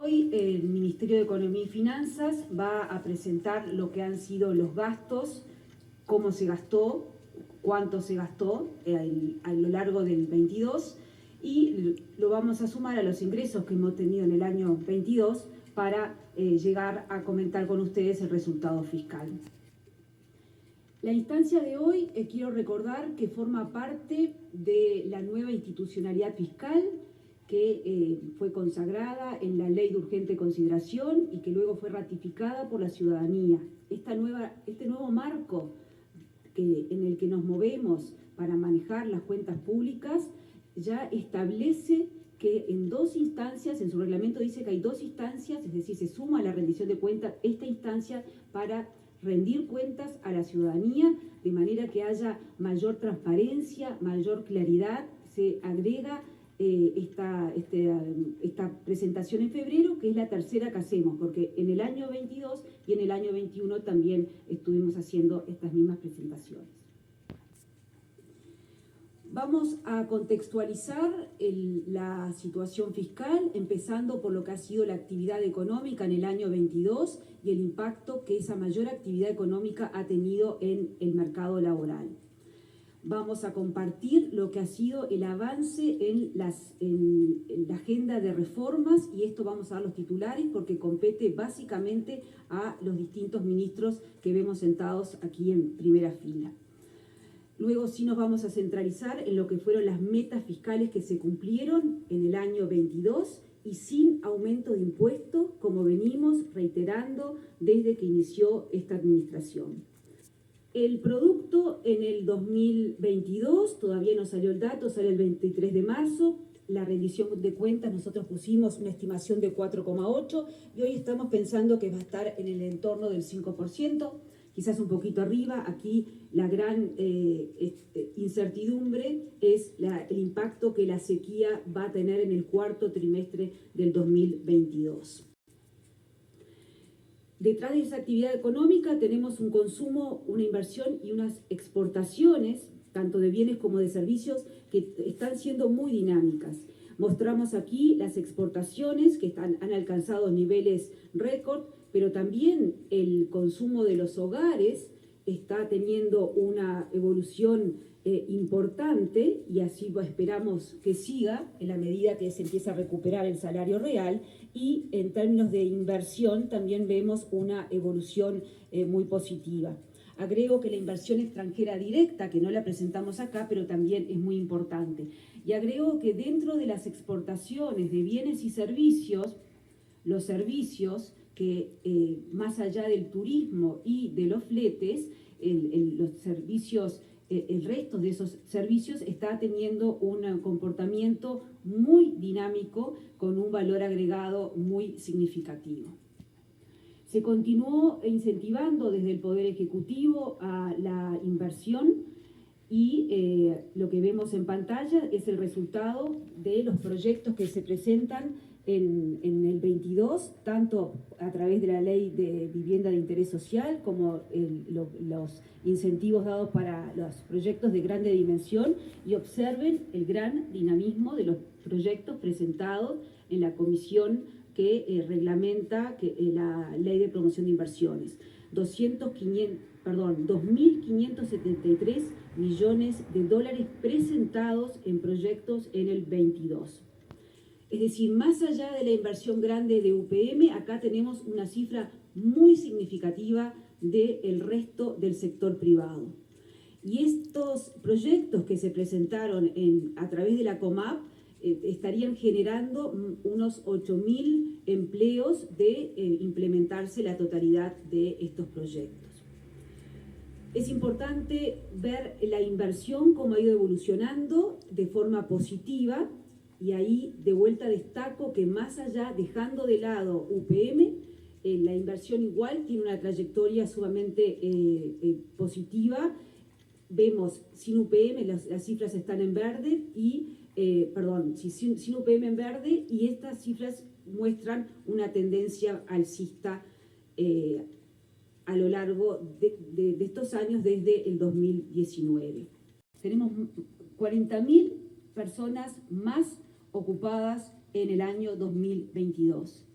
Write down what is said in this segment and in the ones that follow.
Hoy el Ministerio de Economía y Finanzas va a presentar lo que han sido los gastos, cómo se gastó, cuánto se gastó a lo largo del 22 y lo vamos a sumar a los ingresos que hemos tenido en el año 22 para llegar a comentar con ustedes el resultado fiscal. La instancia de hoy, quiero recordar que forma parte de la nueva institucionalidad fiscal que fue consagrada en la Ley de Urgente Consideración y que luego fue ratificada por la ciudadanía. Este nuevo marco en el que nos movemos para manejar las cuentas públicas ya establece que en dos instancias, en su reglamento dice que hay dos instancias, es decir, se suma a la rendición de cuentas esta instancia para rendir cuentas a la ciudadanía de manera que haya mayor transparencia, mayor claridad. Se agrega esta presentación en febrero, que es la tercera que hacemos, porque en el año 22 y en el año 21 también estuvimos haciendo estas mismas presentaciones. Vamos a contextualizar la situación fiscal, empezando por lo que ha sido la actividad económica en el año 22 y el impacto que esa mayor actividad económica ha tenido en el mercado laboral. Vamos a compartir lo que ha sido el avance en la agenda de reformas, y esto vamos a dar los titulares porque compete básicamente a los distintos ministros que vemos sentados aquí en primera fila. Luego sí nos vamos a centralizar en lo que fueron las metas fiscales que se cumplieron en el año 22 y sin aumento de impuestos, como venimos reiterando desde que inició esta administración. El producto en el 2022, todavía no salió el dato, sale el 23 de marzo, la rendición de cuentas nosotros pusimos una estimación de 4,8 y hoy estamos pensando que va a estar en el entorno del 5%, quizás un poquito arriba. Aquí la gran incertidumbre es el impacto que la sequía va a tener en el cuarto trimestre del 2022. Detrás de esa actividad económica tenemos un consumo, una inversión y unas exportaciones, tanto de bienes como de servicios, que están siendo muy dinámicas. Mostramos aquí las exportaciones que han alcanzado niveles récord, pero también el consumo de los hogares está teniendo una evolución importante, y así esperamos que siga en la medida que se empieza a recuperar el salario real, y en términos de inversión también vemos una evolución muy positiva. Agrego que la inversión extranjera directa, que no la presentamos acá, pero también es muy importante. Y agrego que dentro de las exportaciones de bienes y servicios, los servicios que más allá del turismo y de los fletes, los servicios, el resto de esos servicios está teniendo un comportamiento muy dinámico con un valor agregado muy significativo. Se continuó incentivando desde el Poder Ejecutivo a la inversión y lo que vemos en pantalla es el resultado de los proyectos que se presentan en el 22, tanto a través de la Ley de Vivienda de Interés Social como los incentivos dados para los proyectos de grande dimensión, y observen el gran dinamismo de los proyectos presentados en la comisión que reglamenta la Ley de Promoción de Inversiones. 2.573 millones de dólares presentados en proyectos en el 22. Es decir, más allá de la inversión grande de UPM, acá tenemos una cifra muy significativa del resto del sector privado. Y estos proyectos que se presentaron a través de la COMAP estarían generando unos 8.000 empleos de implementarse la totalidad de estos proyectos. Es importante ver la inversión cómo ha ido evolucionando de forma positiva, y ahí de vuelta destaco que más allá, dejando de lado UPM, la inversión igual tiene una trayectoria sumamente positiva. Vemos sin UPM, las cifras están en verde, sin UPM en verde, y estas cifras muestran una tendencia alcista a lo largo de estos años desde el 2019. Tenemos 40.000 personas más ocupadas en el año 2022.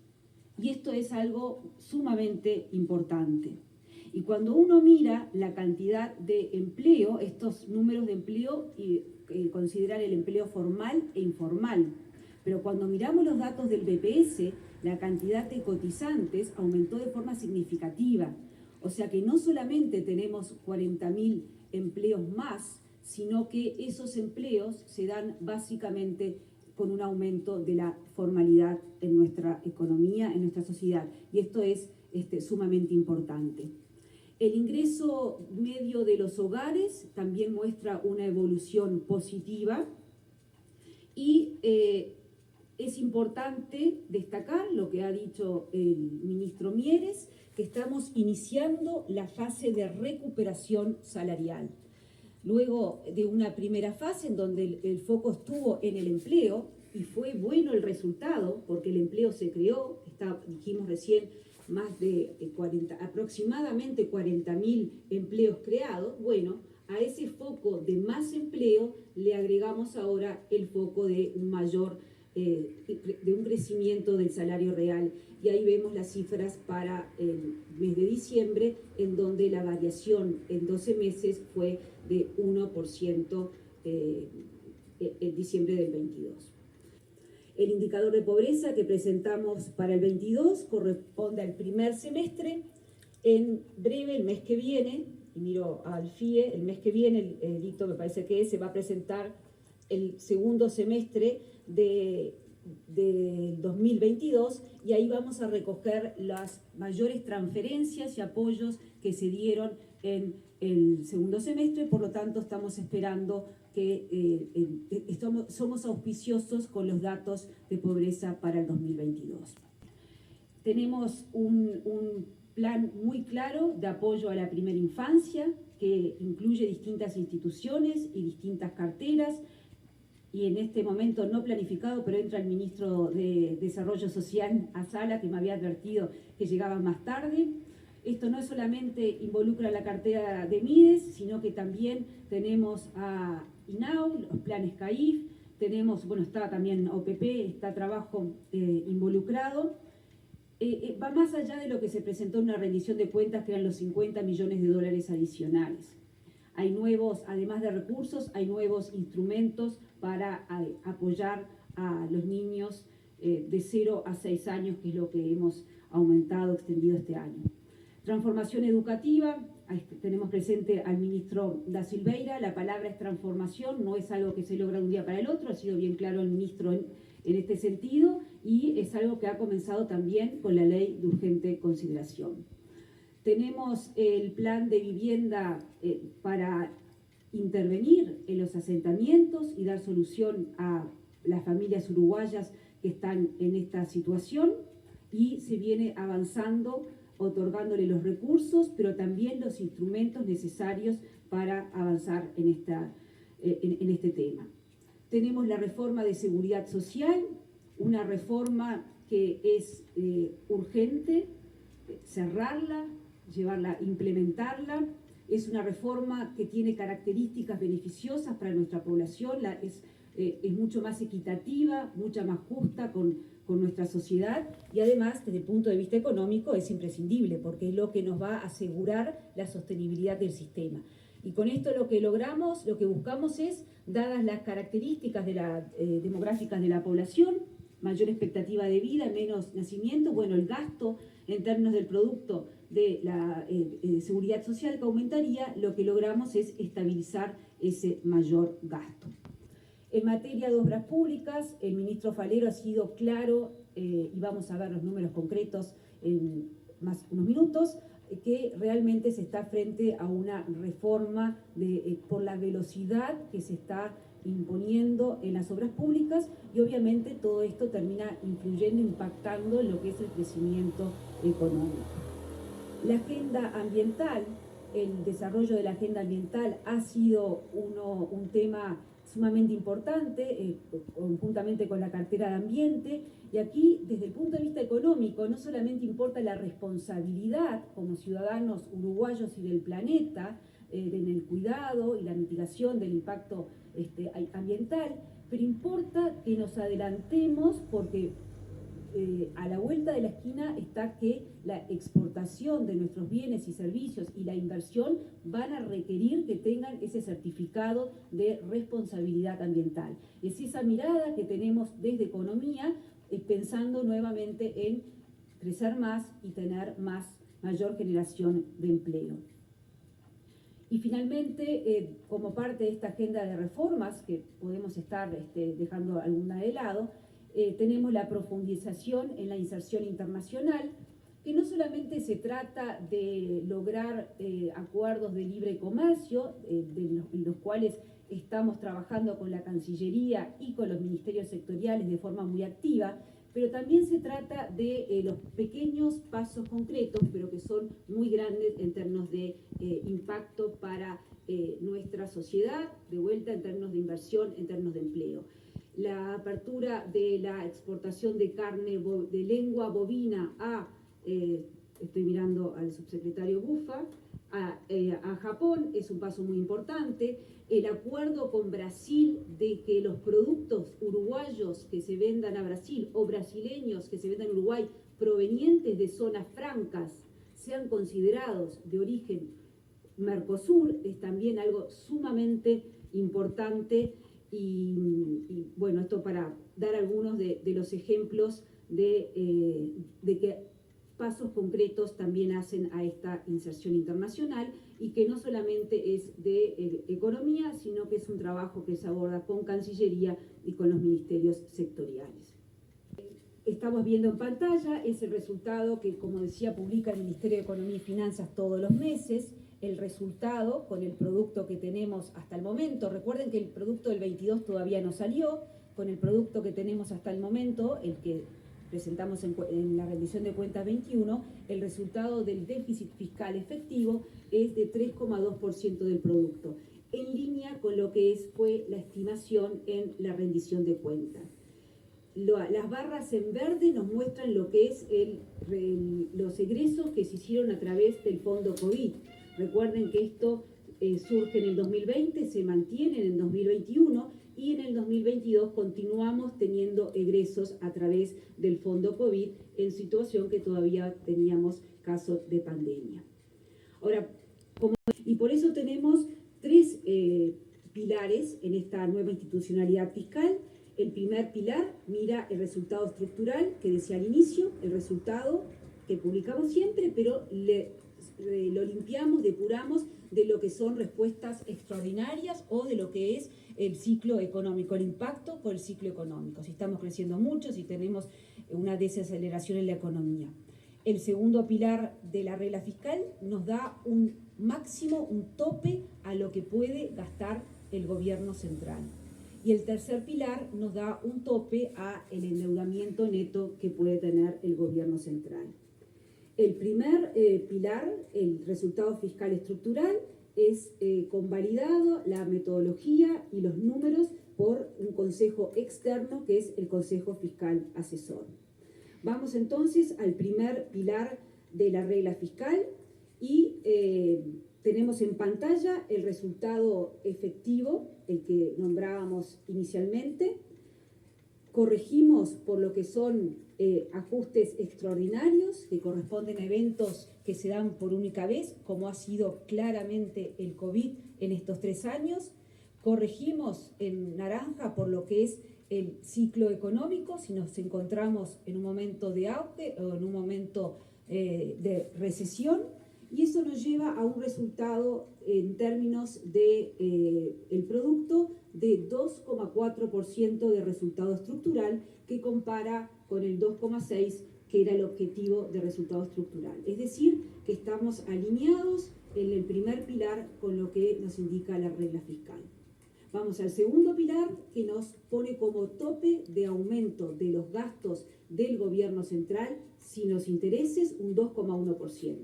Y esto es algo sumamente importante. Y cuando uno mira la cantidad de empleo, estos números de empleo, y considerar el empleo formal e informal, pero cuando miramos los datos del BPS, la cantidad de cotizantes aumentó de forma significativa. O sea que no solamente tenemos 40.000 empleos más, sino que esos empleos se dan básicamente con un aumento de la formalidad en nuestra economía, en nuestra sociedad. Y esto es sumamente importante. El ingreso medio de los hogares también muestra una evolución positiva y es importante destacar lo que ha dicho el ministro Mieres, que estamos iniciando la fase de recuperación salarial. Luego de una primera fase en donde el foco estuvo en el empleo, y fue bueno el resultado, porque el empleo se creó, dijimos recién, más de aproximadamente 40.000 empleos creados. Bueno, a ese foco de más empleo le agregamos ahora el foco de un crecimiento del salario real. Y ahí vemos las cifras para el mes de diciembre, en donde la variación en 12 meses fue de 1% en diciembre del 22. El indicador de pobreza que presentamos para el 22 corresponde al primer semestre. En breve, el mes que viene, y miro al FIE, el mes que viene, el hito me parece que se va a presentar el segundo semestre de 2022, y ahí vamos a recoger las mayores transferencias y apoyos que se dieron en el segundo semestre. Por lo tanto, estamos esperando que somos auspiciosos con los datos de pobreza para el 2022. Tenemos un plan muy claro de apoyo a la primera infancia, que incluye distintas instituciones y distintas carteras, y en este momento no planificado, pero entra el ministro de Desarrollo Social a sala, que me había advertido que llegaba más tarde. Esto no solamente involucra la cartera de Mides, sino que también tenemos a INAU, los planes CAIF, tenemos, bueno, está también OPP, está trabajo involucrado. Va más allá de lo que se presentó en una rendición de cuentas, que eran los 50 millones de dólares adicionales. Hay nuevos, además de recursos, hay nuevos instrumentos para apoyar a los niños de 0 a 6 años, que es lo que hemos aumentado, extendido este año. Transformación educativa, tenemos presente al ministro Da Silveira. La palabra es transformación, no es algo que se logra de un día para el otro, ha sido bien claro el ministro en este sentido, y es algo que ha comenzado también con la ley de urgente consideración. Tenemos el plan de vivienda para intervenir en los asentamientos y dar solución a las familias uruguayas que están en esta situación, y se viene avanzando otorgándole los recursos, pero también los instrumentos necesarios para avanzar en este tema. Tenemos la reforma de seguridad social, una reforma que es urgente cerrarla, implementarla. Es una reforma que tiene características beneficiosas para nuestra población, es mucho más equitativa, mucha más justa con nuestra sociedad, y además, desde el punto de vista económico, es imprescindible, porque es lo que nos va a asegurar la sostenibilidad del sistema. Y con esto lo que logramos, lo que buscamos es, dadas las características demográficas de la población, mayor expectativa de vida, menos nacimientos, bueno, el gasto en términos del producto de la seguridad social que aumentaría, lo que logramos es estabilizar ese mayor gasto. En materia de obras públicas, el ministro Falero ha sido claro, y vamos a ver los números concretos en unos minutos, que realmente se está frente a una reforma por la velocidad que se está imponiendo en las obras públicas, y obviamente todo esto termina influyendo, impactando en lo que es el crecimiento económico. La agenda ambiental, el desarrollo de la agenda ambiental ha sido un tema sumamente importante, conjuntamente con la cartera de ambiente, y aquí, desde el punto de vista económico, no solamente importa la responsabilidad como ciudadanos uruguayos y del planeta, en el cuidado y la mitigación del impacto ambiental, pero importa que nos adelantemos, porque a la vuelta de la esquina está que la exportación de nuestros bienes y servicios y la inversión van a requerir que tengan ese certificado de responsabilidad ambiental. Es esa mirada que tenemos desde economía, pensando nuevamente en crecer más y tener mayor generación de empleo. Y finalmente, como parte de esta agenda de reformas, que podemos estar dejando alguna de lado, tenemos la profundización en la inserción internacional, que no solamente se trata de lograr acuerdos de libre comercio, en los cuales estamos trabajando con la Cancillería y con los ministerios sectoriales de forma muy activa, pero también se trata de los pequeños pasos concretos, pero que son muy grandes en términos de impacto para nuestra sociedad, de vuelta en términos de inversión, en términos de empleo. La apertura de la exportación de carne de lengua bovina estoy mirando al subsecretario Bufa, a Japón es un paso muy importante. El acuerdo con Brasil de que los productos uruguayos que se vendan a Brasil o brasileños que se vendan a Uruguay provenientes de zonas francas sean considerados de origen Mercosur es también algo sumamente importante y bueno, esto para dar algunos de los ejemplos de que pasos concretos también hacen a esta inserción internacional y que no solamente es de economía, sino que es un trabajo que se aborda con Cancillería y con los ministerios sectoriales. Estamos viendo en pantalla es el resultado que, como decía, publica el Ministerio de Economía y Finanzas todos los meses, el resultado con el producto que tenemos hasta el momento. Recuerden que el producto del 22 todavía no salió, con el producto que tenemos hasta el momento, el que presentamos en la rendición de cuentas 21, el resultado del déficit fiscal efectivo es de 3,2% del producto, en línea con lo que fue la estimación en la rendición de cuentas. Las barras en verde nos muestran lo que es los egresos que se hicieron a través del fondo COVID. Recuerden que esto surge en el 2020, se mantiene en el 2021 y en el 2022 continuamos teniendo egresos a través del fondo COVID en situación que todavía teníamos casos de pandemia. Ahora, y por eso tenemos tres pilares en esta nueva institucionalidad fiscal. El primer pilar mira el resultado estructural que decía al inicio, el resultado que publicamos siempre, pero lo limpiamos, depuramos de lo que son respuestas extraordinarias o de lo que es el ciclo económico, el impacto por el ciclo económico. Si estamos creciendo mucho, si tenemos una desaceleración en la economía. El segundo pilar de la regla fiscal nos da un máximo, un tope a lo que puede gastar el gobierno central. Y el tercer pilar nos da un tope a el endeudamiento neto que puede tener el gobierno central. El primer pilar, el resultado fiscal estructural, es convalidado la metodología y los números por un consejo externo que es el Consejo Fiscal Asesor. Vamos entonces al primer pilar de la regla fiscal y tenemos en pantalla el resultado efectivo, el que nombrábamos inicialmente. Corregimos por lo que son ajustes extraordinarios que corresponden a eventos que se dan por única vez, como ha sido claramente el COVID en estos 3 años. Corregimos en naranja por lo que es el ciclo económico, si nos encontramos en un momento de auge o en un momento de recesión, y eso nos lleva a un resultado en términos de el producto de 2,4% de resultado estructural, que compara con el 2,6% que era el objetivo de resultado estructural. Es decir, que estamos alineados en el primer pilar con lo que nos indica la regla fiscal. Vamos al segundo pilar, que nos pone como tope de aumento de los gastos del gobierno central sin los intereses un 2,1%.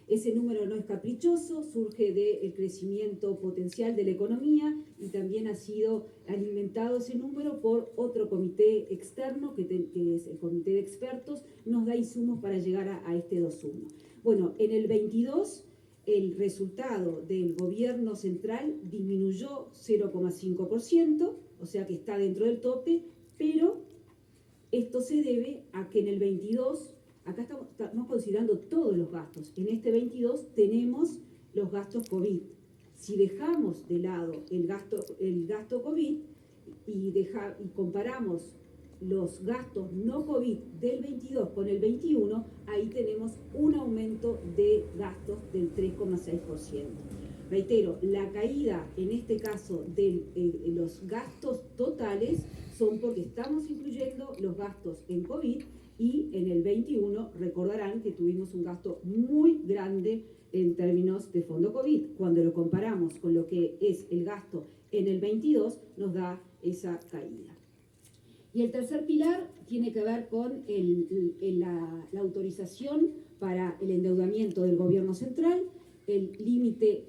Ese número no es caprichoso, surge del crecimiento potencial de la economía y también ha sido alimentado ese número por otro comité externo, que es el comité de expertos, nos da insumos para llegar a este 2,1. Bueno, en el 22 el resultado del gobierno central disminuyó 0,5%, o sea que está dentro del tope, pero Esto se debe a que en el 22, acá estamos considerando todos los gastos, en este 22 tenemos los gastos COVID. Si dejamos de lado el gasto COVID y comparamos los gastos no COVID del 22 con el 21, ahí tenemos un aumento de gastos del 3,6%. Reitero, la caída en este caso de los gastos totales son porque estamos incluyendo los gastos en COVID y en el 21 recordarán que tuvimos un gasto muy grande en términos de fondo COVID. Cuando lo comparamos con lo que es el gasto en el 22 nos da esa caída. Y el tercer pilar tiene que ver con la autorización para el endeudamiento del gobierno central. El límite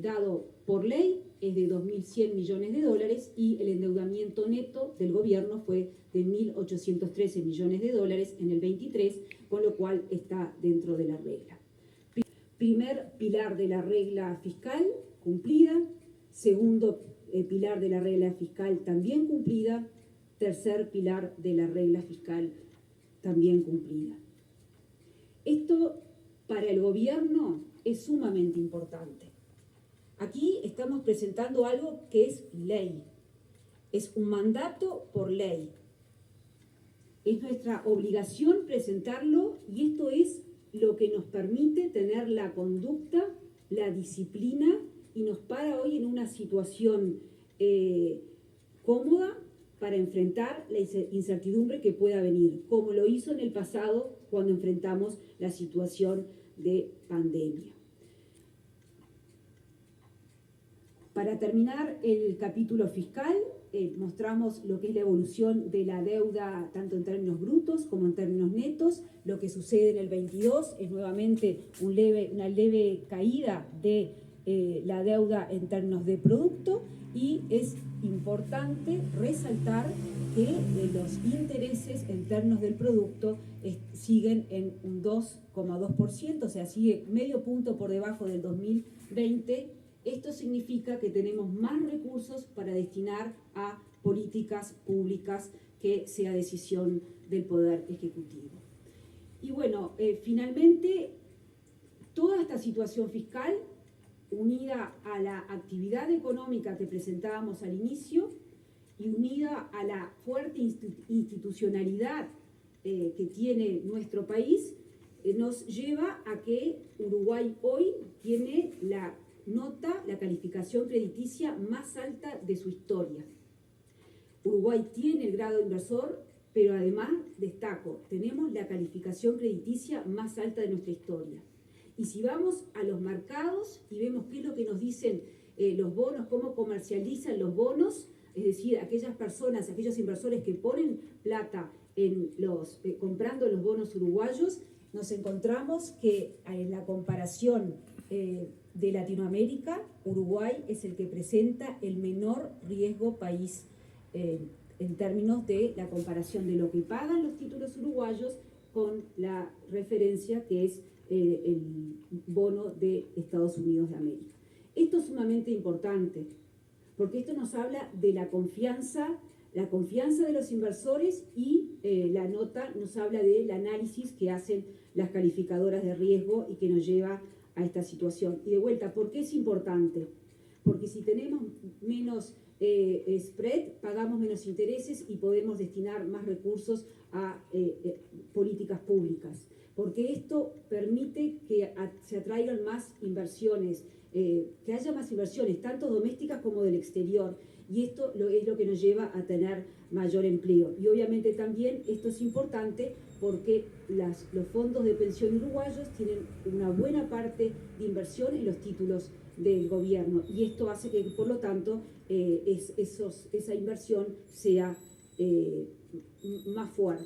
dado por ley es de 2.100 millones de dólares y el endeudamiento neto del gobierno fue de 1.813 millones de dólares en el 23, con lo cual está dentro de la regla. Primer pilar de la regla fiscal, cumplida. Segundo pilar de la regla fiscal, también cumplida. Tercer pilar de la regla fiscal, también cumplida. Esto para el gobierno es sumamente importante. Aquí estamos presentando algo que es ley, es un mandato por ley. Es nuestra obligación presentarlo y esto es lo que nos permite tener la conducta, la disciplina y nos para hoy en una situación cómoda para enfrentar la incertidumbre que pueda venir, como lo hizo en el pasado cuando enfrentamos la situación de pandemia. Para terminar el capítulo fiscal, mostramos lo que es la evolución de la deuda, tanto en términos brutos como en términos netos. Lo que sucede en el 22 es nuevamente una leve caída de la deuda en términos de producto y es importante resaltar que los intereses en términos del producto siguen en un 2,2%, o sea, sigue medio punto por debajo del 2020. Esto significa que tenemos más recursos para destinar a políticas públicas que sea decisión del Poder Ejecutivo. Y bueno, finalmente, toda esta situación fiscal, unida a la actividad económica que presentábamos al inicio y unida a la fuerte institucionalidad que tiene nuestro país, nos lleva a que Uruguay hoy tiene la calificación crediticia más alta de su historia. Uruguay tiene el grado inversor, pero además, destaco, tenemos la calificación crediticia más alta de nuestra historia. Y si vamos a los mercados y vemos qué es lo que nos dicen los bonos, cómo comercializan los bonos, es decir, aquellas personas, aquellos inversores que ponen plata en comprando los bonos uruguayos, nos encontramos que en la comparación de Latinoamérica, Uruguay es el que presenta el menor riesgo país en términos de la comparación de lo que pagan los títulos uruguayos con la referencia que es el bono de Estados Unidos de América. Esto es sumamente importante porque esto nos habla de la confianza de los inversores y la nota nos habla del análisis que hacen las calificadoras de riesgo y que nos lleva a esta situación. Y de vuelta, ¿por qué es importante? Porque si tenemos menos spread, pagamos menos intereses y podemos destinar más recursos a políticas públicas. Porque esto permite que se atraigan más inversiones, que haya más inversiones, tanto domésticas como del exterior. Y esto es lo que nos lleva a tener mayor empleo. Y obviamente también esto es importante porque los fondos de pensión uruguayos tienen una buena parte de inversión en los títulos del gobierno. Y esto hace que, por lo tanto, esa inversión sea más fuerte.